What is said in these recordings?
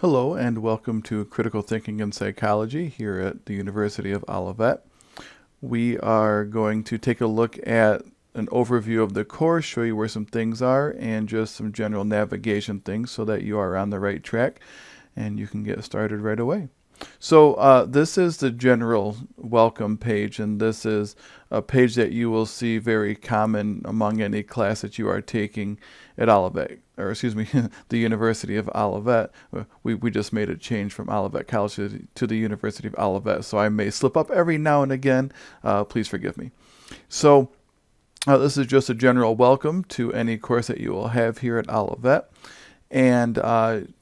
Hello and welcome to Critical Thinking in Psychology here at the University of Olivet. We are going to take a look at an overview of the course, show you where some things are, and just some general navigation things so that you are on the right track and you can get started right away. So this is the general welcome page, and this is a page that you will see very common among any class that you are taking at Olivet, or excuse me, the University of Olivet. We just made a change from Olivet College to the University of Olivet, so I may slip up every now and again. Please forgive me. So this is just a general welcome to any course that you will have here at Olivet, and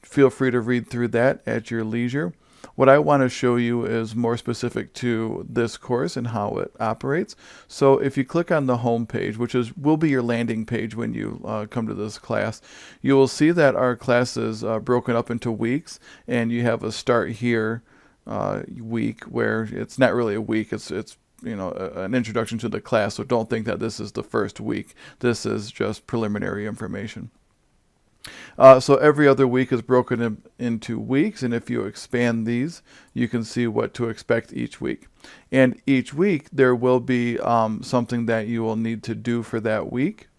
feel free to read through that at your leisure. What I want to show you is more specific to this course and how it operates. So if you click on the home page, which will be your landing page when you come to this class, you will see that our class is broken up into weeks, and you have a start here week where it's not really a week, it's an introduction to the class, so don't think that this is the first week. This is just preliminary information. So every other week is broken into weeks, and if you expand these, you can see what to expect each week. And each week there will be something that you will need to do for that week.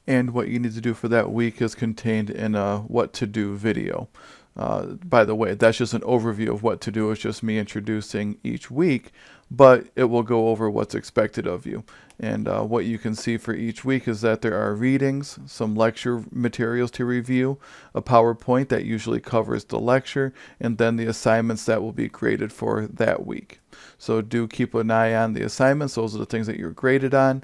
And what you need to do for that week is contained in a what to do video. By the way, that's just an overview of what to do. It's just me introducing each week, but it will go over what's expected of you. And what you can see for each week is that there are readings, some lecture materials to review, a PowerPoint that usually covers the lecture, and then the assignments that will be graded for that week. So do keep an eye on the assignments. Those are the things that you're graded on.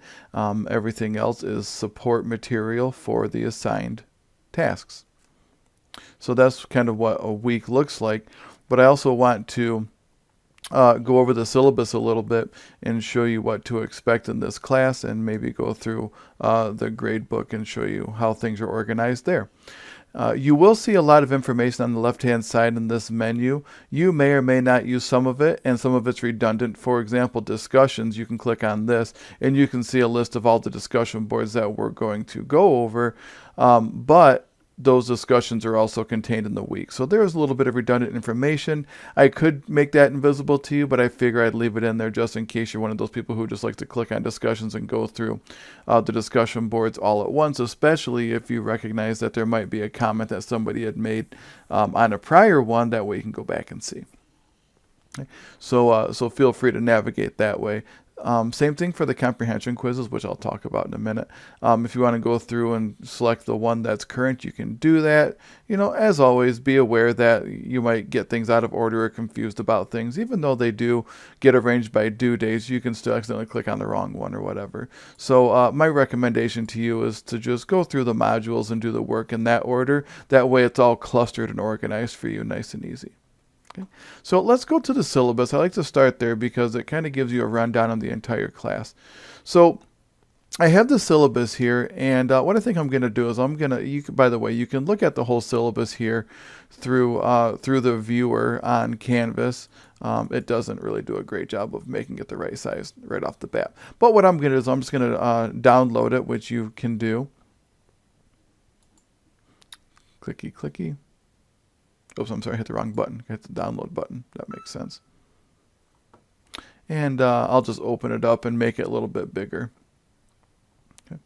Everything else is support material for the assigned tasks. So that's kind of what a week looks like. But I also want to go over the syllabus a little bit and show you what to expect in this class, and maybe go through the grade book and show you how things are organized there. You will see a lot of information on the left-hand side in this menu. You may or may not use some of it, and some of it's redundant. For example, discussions, you can click on this, and you can see a list of all the discussion boards that we're going to go over. But those discussions are also contained in the week. So there's a little bit of redundant information. I could make that invisible to you, but I figure I'd leave it in there just in case you're one of those people who just likes to click on discussions and go through the discussion boards all at once, especially if you recognize that there might be a comment that somebody had made on a prior one. That way you can go back and see. Okay. So feel free to navigate that way. Same thing for the comprehension quizzes, which I'll talk about in a minute. If you want to go through and select the one that's current, you can do that. As always, be aware that you might get things out of order or confused about things. Even though they do get arranged by due dates, you can still accidentally click on the wrong one or whatever. So my recommendation to you is to just go through the modules and do the work in that order. That way it's all clustered and organized for you, nice and easy. Okay. So let's go to the syllabus. I like to start there because it kind of gives you a rundown on the entire class. So I have the syllabus here, and what I think I'm going to do is by the way, you can look at the whole syllabus here through the viewer on Canvas. It doesn't really do a great job of making it the right size right off the bat. But what I'm going to do is I'm just going to download it, which you can do. Clicky, clicky. Oops, I'm sorry, I hit the wrong button. I hit the download button. That makes sense. And I'll just open it up and make it a little bit bigger. Okay.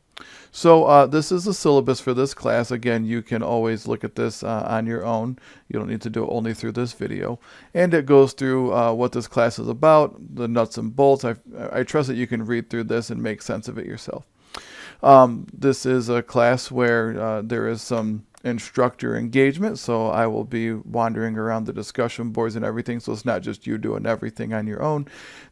So this is the syllabus for this class. Again, you can always look at this on your own. You don't need to do it only through this video. And it goes through what this class is about, the nuts and bolts. I trust that you can read through this and make sense of it yourself. This is a class where there is some instructor engagement, so I will be wandering around the discussion boards and everything, so it's not just you doing everything on your own.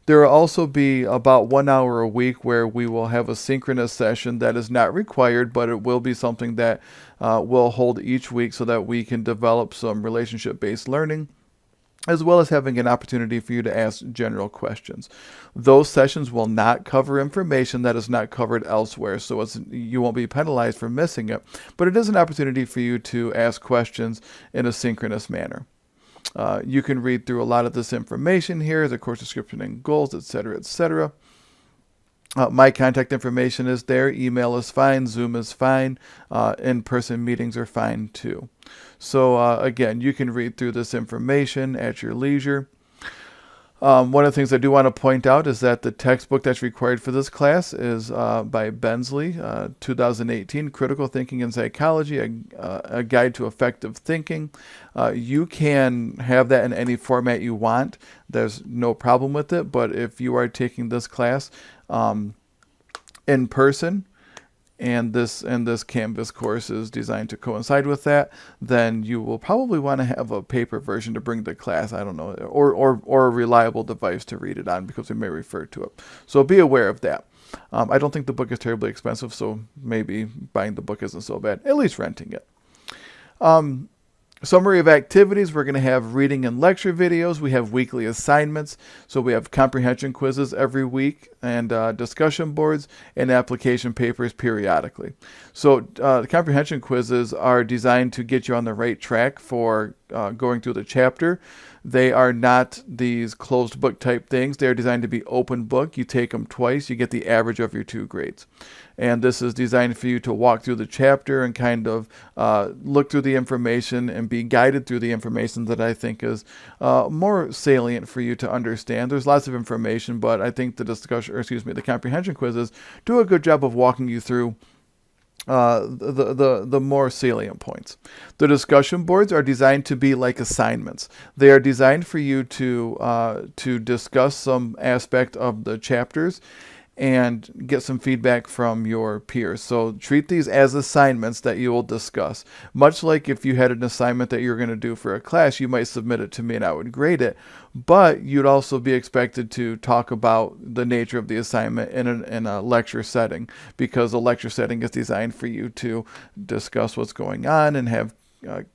There will also be about 1 hour a week where we will have a synchronous session that is not required, but it will be something that we'll hold each week so that we can develop some relationship-based learning, as well as having an opportunity for you to ask general questions. Those sessions will not cover information that is not covered elsewhere, so you won't be penalized for missing it, but it is an opportunity for you to ask questions in a synchronous manner. You can read through a lot of this information here, the course description and goals, etc., etc. My contact information is there. Email is fine. Zoom is fine. In-person meetings are fine too. So again, you can read through this information at your leisure. One of the things I do want to point out is that the textbook that's required for this class is by Bensley, 2018, Critical Thinking in Psychology, a Guide to Effective Thinking. You can have that in any format you want. There's no problem with it, but if you are taking this class in person, and this Canvas course is designed to coincide with that, then you will probably want to have a paper version to bring to class. I don't know, or a reliable device to read it on, because we may refer to it. So be aware of that. I don't think the book is terribly expensive, so maybe buying the book isn't so bad. At least renting it. Summary of activities, we're going to have reading and lecture videos. We have weekly assignments. So we have comprehension quizzes every week, and discussion boards and application papers periodically. So the comprehension quizzes are designed to get you on the right track for going through the chapter. They are not these closed book type things. They are designed to be open book. You take them twice, you get the average of your 2 grades. And this is designed for you to walk through the chapter and kind of look through the information and be guided through the information that I think is more salient for you to understand. There's lots of information, but I think the comprehension quizzes do a good job of walking you through the more salient points. The discussion boards are designed to be like assignments. They are designed for you to discuss some aspect of the chapters and get some feedback from your peers. So treat these as assignments that you will discuss. Much like if you had an assignment that you're going to do for a class, you might submit it to me and I would grade it. But you'd also be expected to talk about the nature of the assignment in a lecture setting, because a lecture setting is designed for you to discuss what's going on and have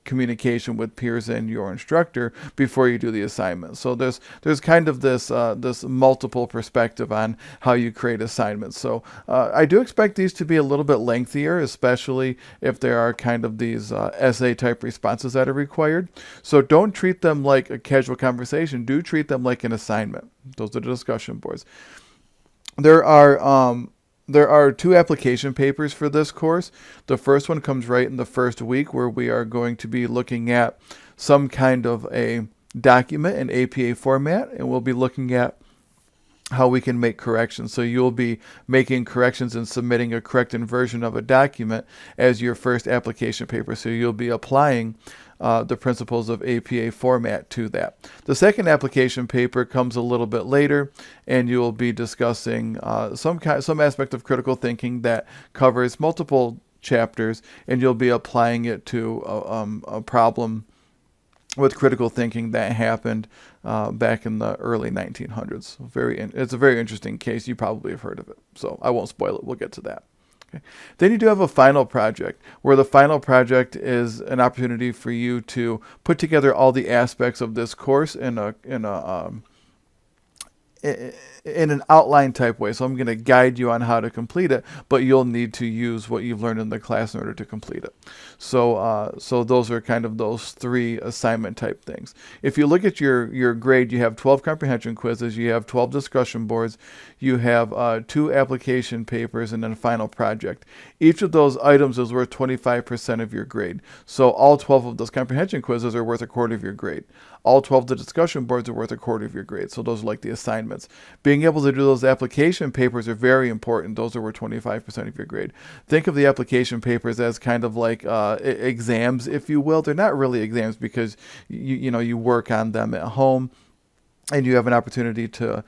communication with peers and your instructor before you do the assignment. So there's kind of this multiple perspective on how you create assignments. So I do expect these to be a little bit lengthier, especially if there are kind of these essay type responses that are required. So don't treat them like a casual conversation. Do treat them like an assignment. Those are the discussion boards. There are 2 application papers for this course. The first one comes right in the first week, where we are going to be looking at some kind of a document in APA format, and we'll be looking at how we can make corrections. So you'll be making corrections and submitting a corrected version of a document as your first application paper. So you'll be applying the principles of APA format to that. The second application paper comes a little bit later, and you'll be discussing some aspect of critical thinking that covers multiple chapters, and you'll be applying it to a problem with critical thinking that happened back in the early 1900s. It's a very interesting case. You probably have heard of it, so I won't spoil it. We'll get to that. Okay. Then you do have a final project, where the final project is an opportunity for you to put together all the aspects of this course in an outline type way. So I'm going to guide you on how to complete it, but you'll need to use what you've learned in the class in order to complete it. So those are kind of those 3 assignment type things. If you look at your grade, you have 12 comprehension quizzes, you have 12 discussion boards, you have 2 application papers, and then a final project. Each of those items is worth 25% of your grade. So all 12 of those comprehension quizzes are worth a quarter of your grade. All 12 of the discussion boards are worth a quarter of your grade. So those are like the assignments. Being able to do those application papers are very important. Those are worth 25% of your grade. Think of the application papers as kind of like exams, if you will. They're not really exams, because you work on them at home, and you have an opportunity to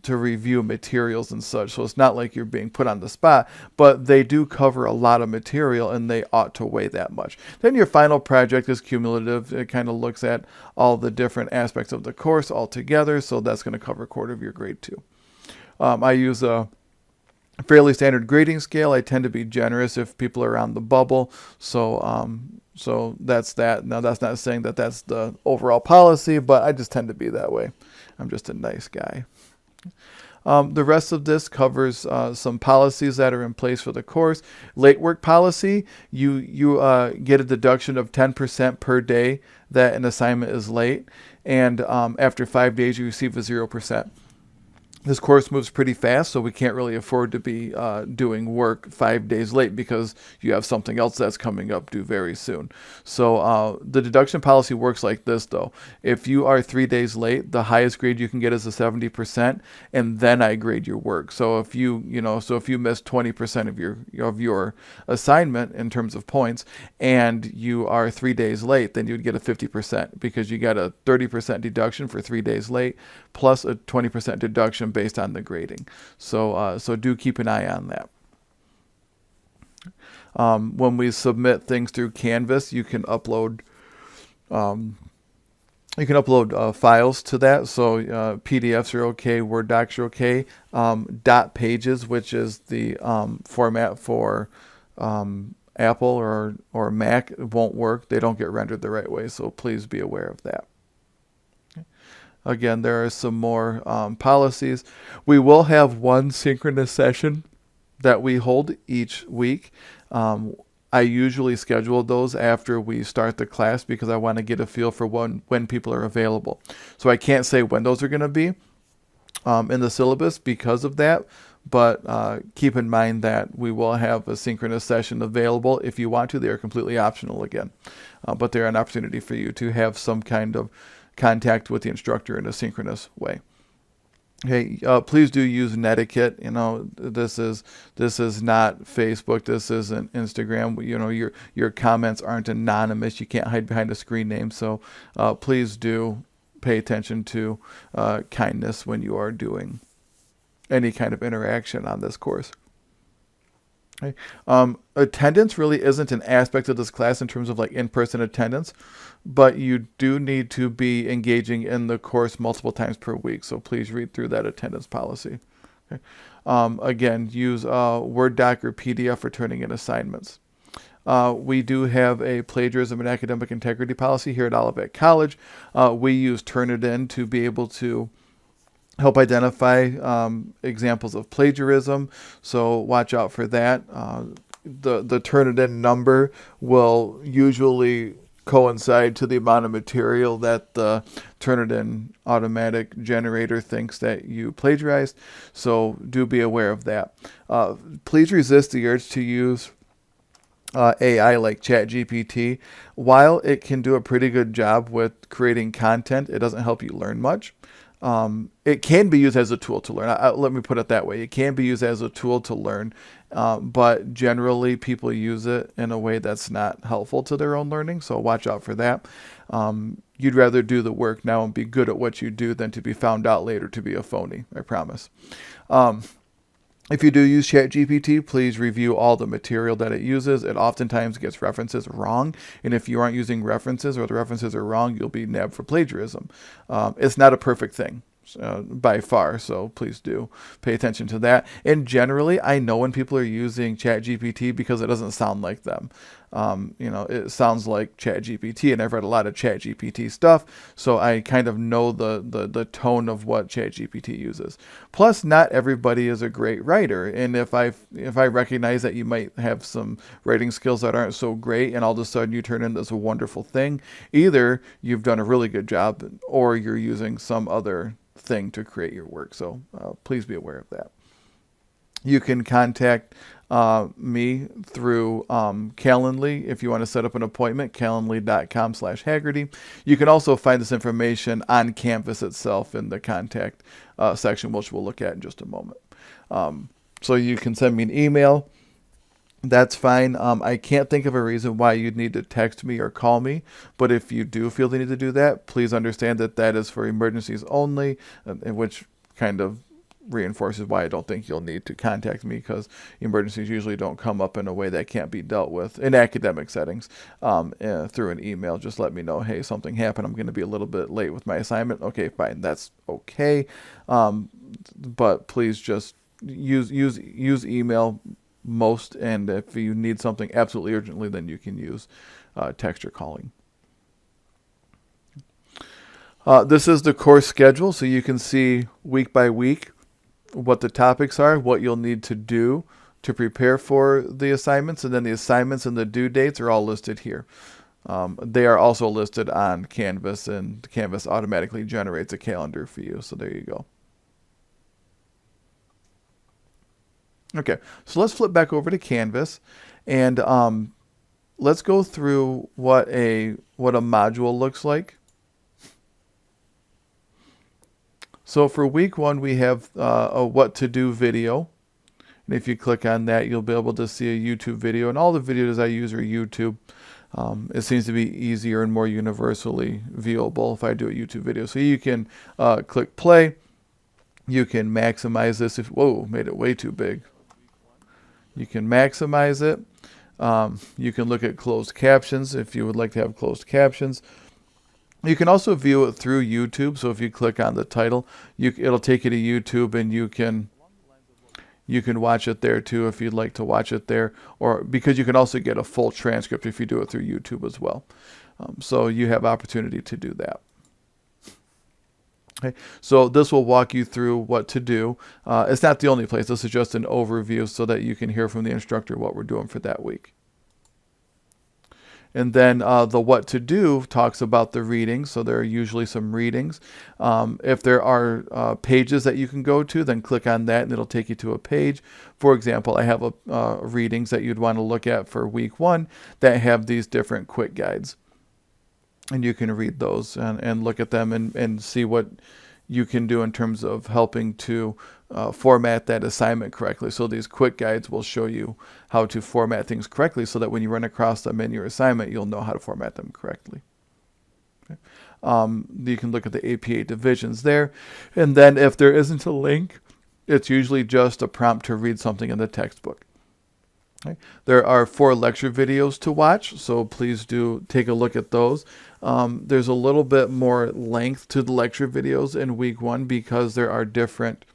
review materials and such. So it's not like you're being put on the spot, but they do cover a lot of material, and they ought to weigh that much. Then your final project is cumulative. It kind of looks at all the different aspects of the course all together. So that's going to cover a quarter of your grade too. I use a fairly standard grading scale. I tend to be generous if people are on the bubble. So that's that. Now, that's not saying that that's the overall policy, but I just tend to be that way. I'm just a nice guy. The rest of this covers some policies that are in place for the course. Late work policy, you get a deduction of 10% per day that an assignment is late, and after 5 days you receive a 0%. This course moves pretty fast, so we can't really afford to be doing work 5 days late because you have something else that's coming up due very soon. So the deduction policy works like this, though. If you are 3 days late, the highest grade you can get is a 70%, and then I grade your work. So if you miss 20% of your assignment in terms of points, and you are 3 days late, then you would get a 50% because you got a 30% deduction for 3 days late, plus a 20% deduction based on the grading. So do keep an eye on that. When we submit things through Canvas, you can upload files to that. So PDFs are okay, Word docs are okay. Dot pages, which is the format for Apple or Mac, won't work. They don't get rendered the right way, so please be aware of that. Again, there are some more policies. We will have one synchronous session that we hold each week. I usually schedule those after we start the class because I want to get a feel for when people are available. So I can't say when those are going to be in the syllabus because of that, but keep in mind that we will have a synchronous session available if you want to. They are completely optional again, but they're an opportunity for you to have some kind of contact with the instructor in a synchronous way. Hey, please do use Netiquette. This is not Facebook. This isn't Instagram. Your comments aren't anonymous. You can't hide behind a screen name. So please do pay attention to kindness when you are doing any kind of interaction on this course. Okay. Attendance really isn't an aspect of this class in terms of like in-person attendance, but you do need to be engaging in the course multiple times per week. So please read through that attendance policy. Okay. Again, use Word doc or PDF for turning in assignments. We do have a plagiarism and academic integrity policy here at Olivet College. We use Turnitin to be able to help identify examples of plagiarism, so watch out for that. The Turnitin number will usually coincide to the amount of material that the Turnitin automatic generator thinks that you plagiarized, so do be aware of that. Please resist the urge to use AI like ChatGPT. While it can do a pretty good job with creating content, it doesn't help you learn much. It can be used as a tool to learn. Let me put it that way. It can be used as a tool to learn, but generally people use it in a way that's not helpful to their own learning, so watch out for that. You'd rather do the work now and be good at what you do than to be found out later to be a phony, I promise. If you do use ChatGPT, please review all the material that it uses. It oftentimes gets references wrong, and if you aren't using references or the references are wrong, you'll be nabbed for plagiarism. It's not a perfect thing by far, so please do pay attention to that. And generally, I know when people are using ChatGPT because it doesn't sound like them. It sounds like ChatGPT, and I've read a lot of ChatGPT stuff, so I kind of know the tone of what ChatGPT uses. Plus, not everybody is a great writer, and if I recognize that you might have some writing skills that aren't so great, and all of a sudden you turn into this wonderful thing, either you've done a really good job, or you're using some other thing to create your work. So please be aware of that. You can contact me through Calendly if you want to set up an appointment, calendly.com/Haggerty. You can also find this information on Canvas itself in the contact section, which we'll look at in just a moment. So you can send me an email. That's fine. I can't think of a reason why you'd need to text me or call me, but if you do feel the need to do that, please understand that that is for emergencies only, which kind of reinforces why I don't think you'll need to contact me, because emergencies usually don't come up in a way that can't be dealt with in academic settings through an email. Just let me know, hey, something happened, I'm going to be a little bit late with my assignment. Okay, fine, that's okay. But please just use email most, and if you need something absolutely urgently, then you can use text or calling. This is the course schedule, so you can see week by week what the topics are, what you'll need to do to prepare for the assignments, and then the assignments and the due dates are all listed here. They are also listed on Canvas, and Canvas automatically generates a calendar for you, so there you go. Okay, so let's flip back over to Canvas, and let's go through what a module looks like. So for week 1, we have a what to do video. And if you click on that, you'll be able to see a YouTube video. And all the videos I use are YouTube. It seems to be easier and more universally viewable if I do a YouTube video. So you can click play. You can maximize this. Whoa, made it way too big. You can maximize it. You can look at closed captions if you would like to have closed captions. You can also view it through YouTube. So if you click on the title, it'll take you to YouTube, and you can watch it there too if you'd like to watch it there, or because you can also get a full transcript if you do it through YouTube as well. So you have opportunity to do that. Okay, so this will walk you through what to do. It's not the only place. This is just an overview so that you can hear from the instructor what we're doing for that week. And then the what to do talks about the readings. So there are usually some readings. If there are pages that you can go to, then click on that and it'll take you to a page. For example, I have readings that you'd want to look at for week 1 that have these different quick guides. And you can read those and look at them and see what you can do in terms of helping to format that assignment correctly. So these quick guides will show you how to format things correctly so that when you run across them in your assignment, you'll know how to format them correctly. Okay. You can look at the APA divisions there. And then if there isn't a link, it's usually just a prompt to read something in the textbook. Okay. There are 4 lecture videos to watch, so please do take a look at those. There's a little bit more length to the lecture videos in week 1 because there are different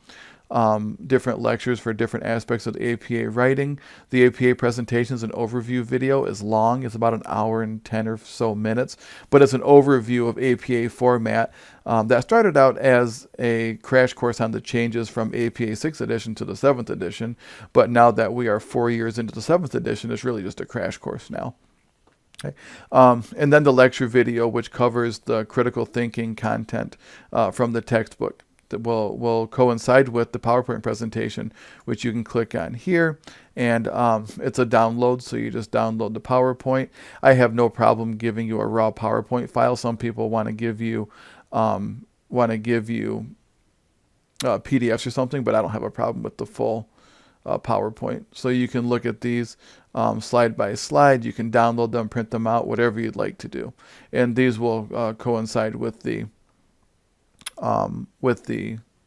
lectures for different aspects of the APA writing. The APA presentations and overview video is long. It's about an hour and 10 or so minutes, but it's an overview of APA format that started out as a crash course on the changes from APA 6th edition to the 7th edition, but now that we are 4 years into the 7th edition, it's really just a crash course now. Okay. And then the lecture video, which covers the critical thinking content from the textbook, that will coincide with the PowerPoint presentation, which you can click on here. And it's a download, so you just download the PowerPoint. I have no problem giving you a raw PowerPoint file. Some people want to give you PDFs or something, but I don't have a problem with the full PowerPoint. So you can look at these slide by slide. You can download them, print them out, whatever you'd like to do. And these will coincide with the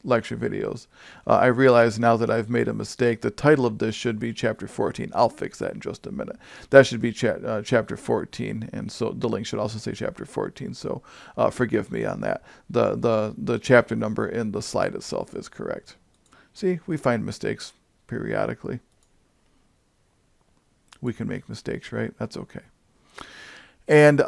lecture videos. I realize now that I've made a mistake. The title of this should be Chapter 14. I'll fix that in just a minute. That should be Chapter 14, and so the link should also say Chapter 14. So forgive me on that. The chapter number in the slide itself is correct. See, we find mistakes periodically. We can make mistakes, right? That's okay. And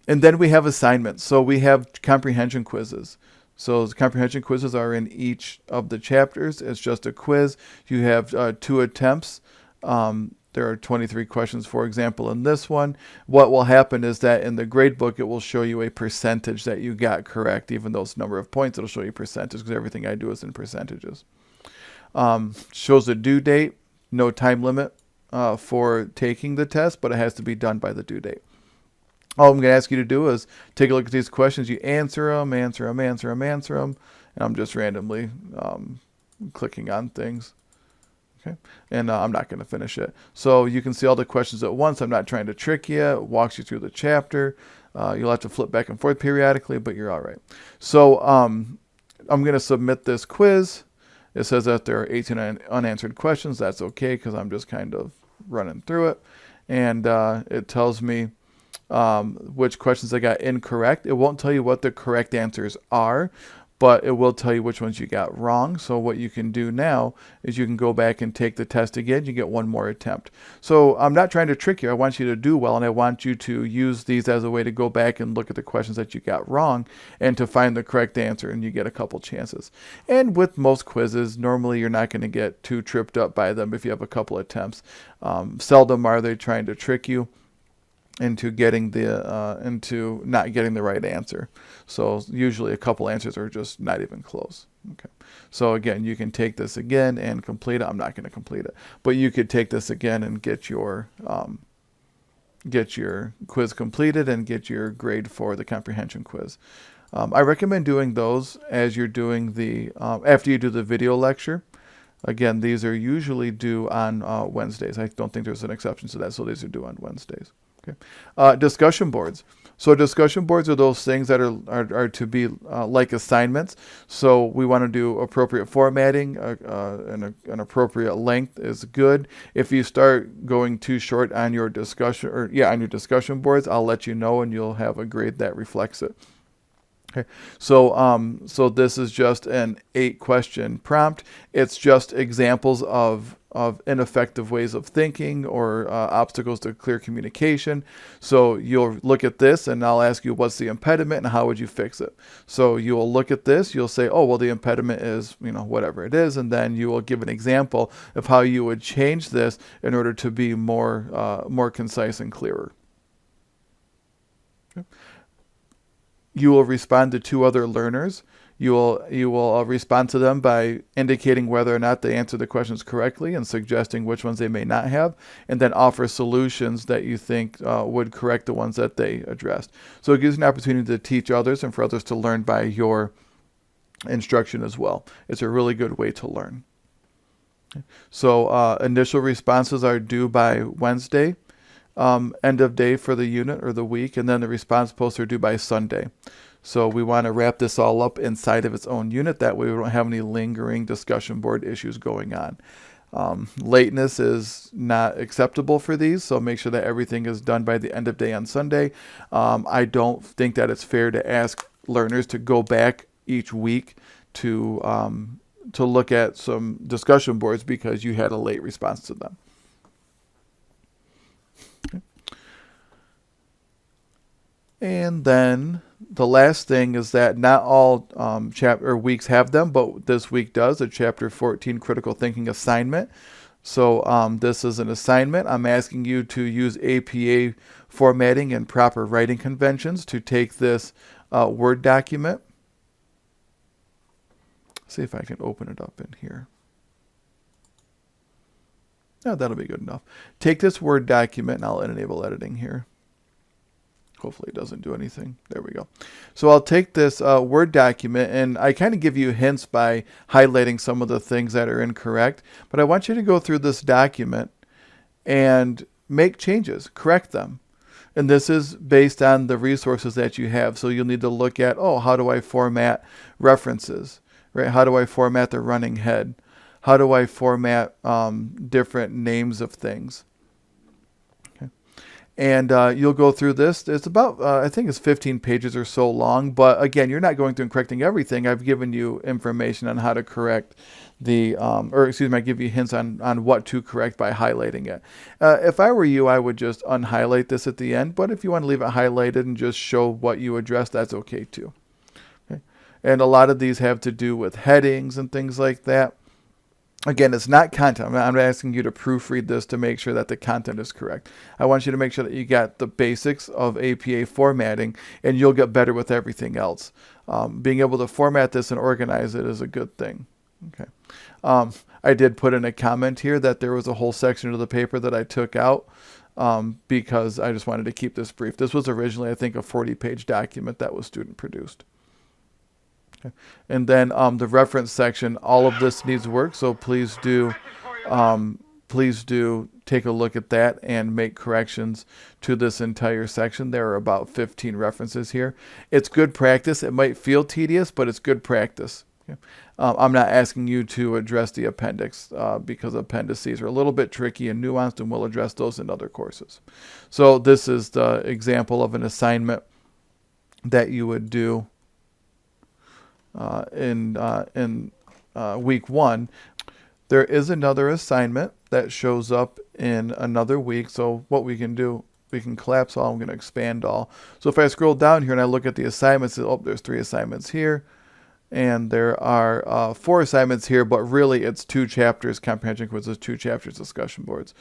then we have assignments. So we have comprehension quizzes. So the comprehension quizzes are in each of the chapters. It's just a quiz. You have 2 attempts. There are 23 questions, for example, in this one. What will happen is that in the grade book, it will show you a percentage that you got correct. Even though it's number of points, it'll show you percentage because everything I do is in percentages. Shows the due date, no time limit for taking the test, but it has to be done by the due date. All I'm going to ask you to do is take a look at these questions. You answer them, and I'm just randomly clicking on things. Okay, and I'm not going to finish it. So you can see all the questions at once. I'm not trying to trick you. It walks you through the chapter. You'll have to flip back and forth periodically, but you're all right. So I'm going to submit this quiz. It says that there are 18 unanswered questions. That's okay because I'm just kind of running through it. And it tells me which questions I got incorrect. It won't tell you what the correct answers are, but it will tell you which ones you got wrong. So what you can do now is you can go back and take the test again. You get one more attempt. So I'm not trying to trick you. I want you to do well, and I want you to use these as a way to go back and look at the questions that you got wrong and to find the correct answer, and you get a couple chances. And with most quizzes, normally you're not going to get too tripped up by them if you have a couple attempts. Seldom are they trying to trick you. into getting into not getting the right answer. So usually a couple answers are just not even close. Okay. So again, you can take this again and complete it. I'm not going to complete it, but you could take this again and get your quiz completed and get your grade for the comprehension quiz. I recommend doing those as you're doing the after you do the video lecture. Again, these are usually due on Wednesdays. I don't think there's an exception to that, so these are due on Wednesdays. Okay. Discussion boards. So discussion boards are those things that are to be like assignments. So we want to do appropriate formatting, an appropriate length is good. If you start going too short on your discussion on your discussion boards, I'll let you know and you'll have a grade that reflects it. Okay, so this is just an 8-question prompt. It's just examples of ineffective ways of thinking or obstacles to clear communication. So you'll look at this and I'll ask you what's the impediment and how would you fix it. So you will look at this, you'll say, oh, well, the impediment is, whatever it is, and then you will give an example of how you would change this in order to be more concise and clearer. Okay. You will respond to 2 other learners. You will respond to them by indicating whether or not they answered the questions correctly and suggesting which ones they may not have, and then offer solutions that you think would correct the ones that they addressed. So it gives you an opportunity to teach others and for others to learn by your instruction as well. It's a really good way to learn. So initial responses are due by Wednesday. End of day for the unit or the week, and then the response posts are due by Sunday. So we want to wrap this all up inside of its own unit. That way we don't have any lingering discussion board issues going on. Lateness is not acceptable for these, so make sure that everything is done by the end of day on Sunday. I don't think that it's fair to ask learners to go back each week to look at some discussion boards because you had a late response to them. And then the last thing is that not all weeks have them, but this week does, a Chapter 14 Critical Thinking assignment. So this is an assignment. I'm asking you to use APA formatting and proper writing conventions to take this Word document. See if I can open it up in here. Oh, that'll be good enough. Take this Word document, and I'll enable editing here. Hopefully it doesn't do anything. There we go. So I'll take this Word document, and I kind of give you hints by highlighting some of the things that are incorrect. But I want you to go through this document and make changes, correct them. And this is based on the resources that you have. So you'll need to look at, how do I format references? Right? How do I format the running head? How do I format different names of things? And you'll go through this. It's about, I think it's 15 pages or so long. But again, you're not going through and correcting everything. I've given you information on how to correct I give you hints on what to correct by highlighting it. If I were you, I would just unhighlight this at the end. But if you want to leave it highlighted and just show what you addressed, that's okay too. Okay? And a lot of these have to do with headings and things like that. Again, it's not content. I'm not asking you to proofread this to make sure that the content is correct. I want you to make sure that you got the basics of APA formatting, and you'll get better with everything else. Being able to format this and organize it is a good thing. Okay. I did put in a comment here that there was a whole section of the paper that I took out because I just wanted to keep this brief. This was originally, I think, a 40-page document that was student produced. Okay. And then the reference section, all of this needs work, so please do take a look at that and make corrections to this entire section. There are about 15 references here. It's good practice. It might feel tedious, but it's good practice. Okay. I'm not asking you to address the appendix because appendices are a little bit tricky and nuanced, and we'll address those in other courses. So this is the example of an assignment that you would do in week 1. There is another assignment that shows up in another week. So what we can do, we can collapse all. I'm going to expand all. So if I scroll down here and I look at the assignments, there's 3 assignments here, and there are 4 assignments here, but really it's 2 chapters comprehension quizzes, 2 chapters discussion boards.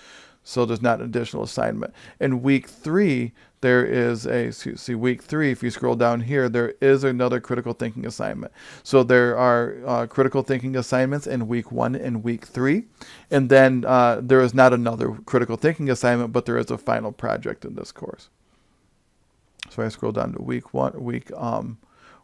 So there's not an additional assignment. In week 3, there is week 3, if you scroll down here, there is another critical thinking assignment. So there are critical thinking assignments in week 1 and week 3. And then there is not another critical thinking assignment, but there is a final project in this course. So I scroll down to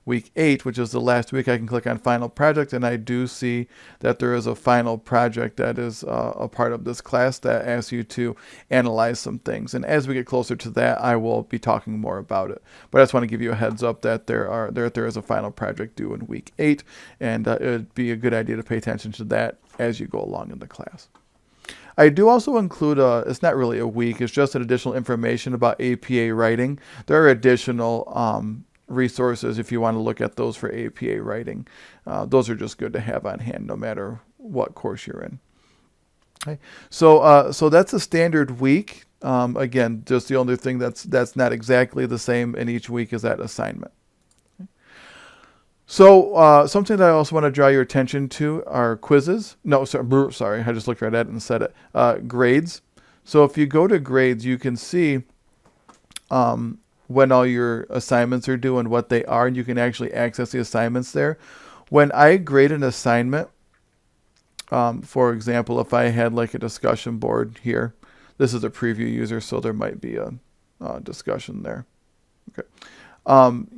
week 8, which is the last week. I can click on final project, and I do see that there is a final project that is a part of this class that asks you to analyze some things. And as we get closer to that, I will be talking more about it. But I just want to give you a heads up that there is a final project due in week 8, and it would be a good idea to pay attention to that as you go along in the class. I do also include it's not really a week, it's just an additional information about APA writing. There are additional resources if you want to look at those for APA writing. Those are just good to have on hand no matter what course you're in. Okay. So that's a standard week. Again, just the only thing that's not exactly the same in each week is that assignment. So something that I also want to draw your attention to are quizzes. No, sorry, I just looked right at it and said it. Grades. So if you go to grades, you can see when all your assignments are due and what they are, and you can actually access the assignments there. When I grade an assignment, for example, if I had like a discussion board here, this is a preview user, so there might be a discussion there. Okay.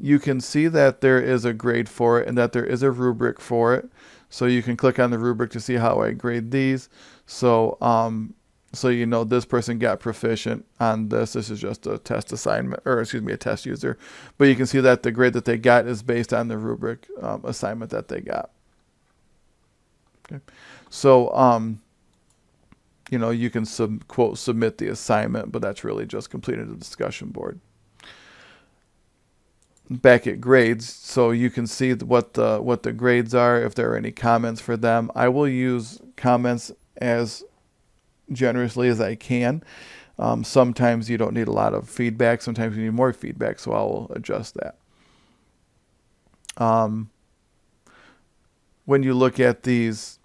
You can see that there is a grade for it and that there is a rubric for it. So you can click on the rubric to see how I grade these. So you know this person got proficient on this. This is just a test assignment, or excuse me, a test user. But you can see that the grade that they got is based on the rubric assignment that they got. Okay. So, you know, you can quote submit the assignment, but that's really just completed the discussion board. Back at grades, so you can see what the grades are, if there are any comments for them. I will use comments as generously as I can. Sometimes you don't need a lot of feedback. Sometimes you need more feedback, so I will adjust that. When you look at these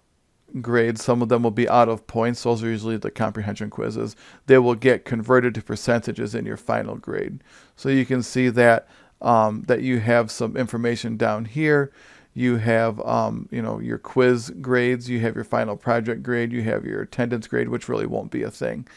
grades, some of them will be out of points. Those are usually the comprehension quizzes. They will get converted to percentages in your final grade. So you can see that that you have some information down here. You have, you know, your quiz grades. You have your final project grade. You have your attendance grade, which really won't be a thing.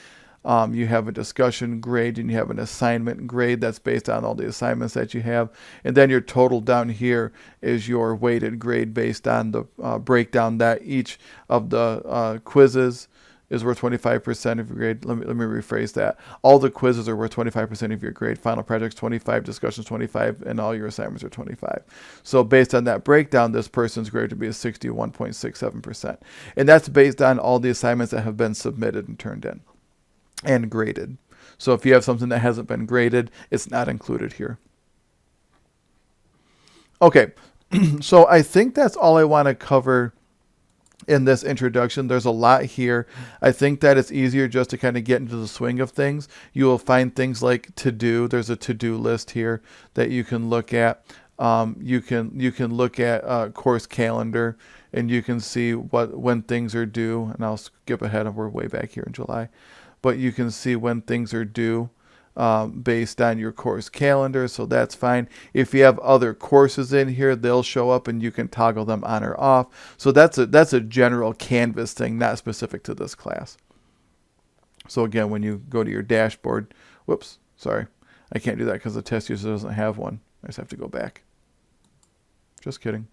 You have a discussion grade, and you have an assignment grade that's based on all the assignments that you have. And then your total down here is your weighted grade based on the breakdown that each of the quizzes is worth 25% of your grade. Let me rephrase that. All the quizzes are worth 25% of your grade. Final projects 25, discussions 25, and all your assignments are 25. So based on that breakdown, this person's grade would be a 61.67%. And that's based on all the assignments that have been submitted and turned in and graded. So if you have something that hasn't been graded, it's not included here. Okay, so I think that's all I want to cover in this introduction. There's a lot here. I think that it's easier just to kind of get into the swing of things. You will find things like to do. There's a to-do list here that you can look at. You can look at course calendar, and you can see when things are due. And I'll skip ahead, and we're way back here in July. But you can see when things are due based on your course calendar, so that's fine. If you have other courses in here, they'll show up and you can toggle them on or off. So that's a general Canvas thing, not specific to this class. So again, when you go to your dashboard, whoops, sorry, I can't do that because the test user doesn't have one. I just have to go back. Just kidding.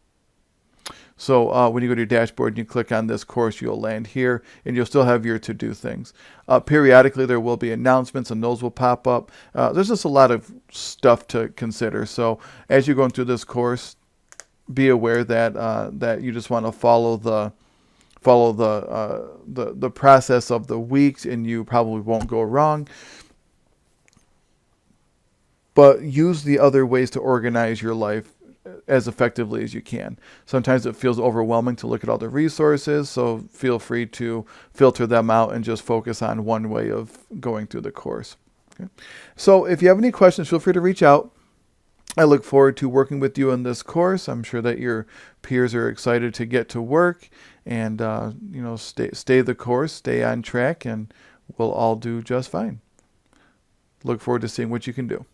So when you go to your dashboard and you click on this course, you'll land here, and you'll still have your to-do things. Periodically, there will be announcements, and those will pop up. There's just a lot of stuff to consider. So as you're going through this course, be aware that that you just want to follow the process of the weeks, and you probably won't go wrong. But use the other ways to organize your life as effectively as you can. Sometimes it feels overwhelming to look at all the resources, so feel free to filter them out and just focus on one way of going through the course. Okay. So if you have any questions, feel free to reach out. I look forward to working with you in this course. I'm sure that your peers are excited to get to work, and you know, stay the course, stay on track, and we'll all do just fine. Look forward to seeing what you can do.